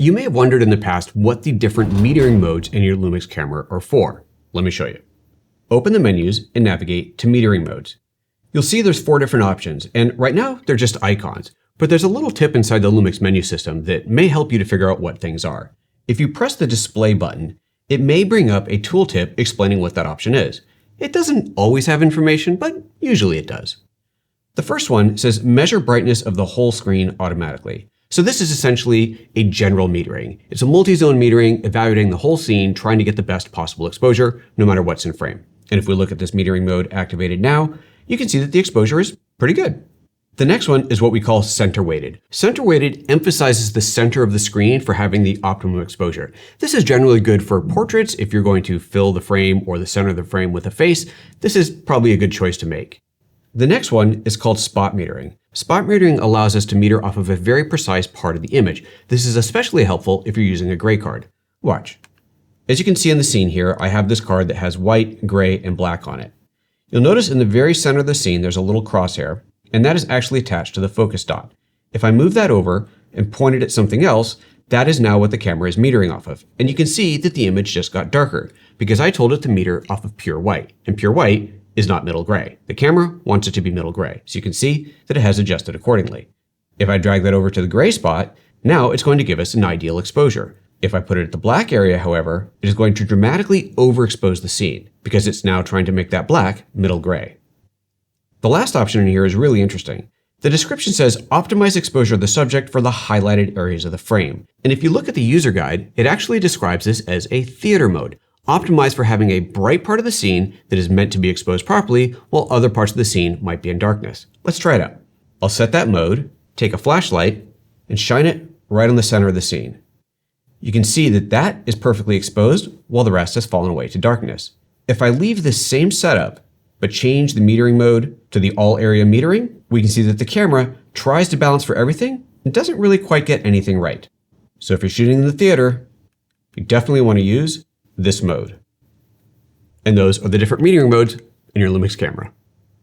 You may have wondered in the past what the different metering modes in your LUMIX camera are for. Let me show you. Open the menus and navigate to metering modes. You'll see there's 4 different options, and right now they're just icons. But there's a little tip inside the LUMIX menu system that may help you to figure out what things are. If you press the display button, it may bring up a tooltip explaining what that option is. It doesn't always have information, but usually it does. The first one says measure brightness of the whole screen automatically. So this is essentially a general metering. It's a multi-zone metering evaluating the whole scene, trying to get the best possible exposure, no matter what's in frame. And if we look at this metering mode activated now, you can see that the exposure is pretty good. The next one is what we call center weighted. Center weighted emphasizes the center of the screen for having the optimum exposure. This is generally good for portraits. If you're going to fill the frame or the center of the frame with a face, this is probably a good choice to make. The next one is called spot metering. Spot metering allows us to meter off of a very precise part of the image. This is especially helpful if you're using a gray card. Watch. As you can see in the scene here, I have this card that has white, gray, and black on it. You'll notice in the very center of the scene, there's a little crosshair, and that is actually attached to the focus dot. If I move that over and point it at something else, that is now what the camera is metering off of. And you can see that the image just got darker because I told it to meter off of pure white, and pure white is not middle gray. The camera wants it to be middle gray, so you can see that it has adjusted accordingly. If I drag that over to the gray spot, now it's going to give us an ideal exposure. If I put it at the black area, however, it is going to dramatically overexpose the scene because it's now trying to make that black middle gray. The last option in here is really interesting. The description says optimize exposure of the subject for the highlighted areas of the frame. And if you look at the user guide, it actually describes this as a theater mode, optimized for having a bright part of the scene that is meant to be exposed properly while other parts of the scene might be in darkness. Let's try it out. I'll set that mode, take a flashlight, and shine it right on the center of the scene. You can see that that is perfectly exposed while the rest has fallen away to darkness. If I leave this same setup, but change the metering mode to the all area metering, we can see that the camera tries to balance for everything and doesn't really quite get anything right. So if you're shooting in the theater, you definitely want to use this mode. And those are the different metering modes in your LUMIX camera.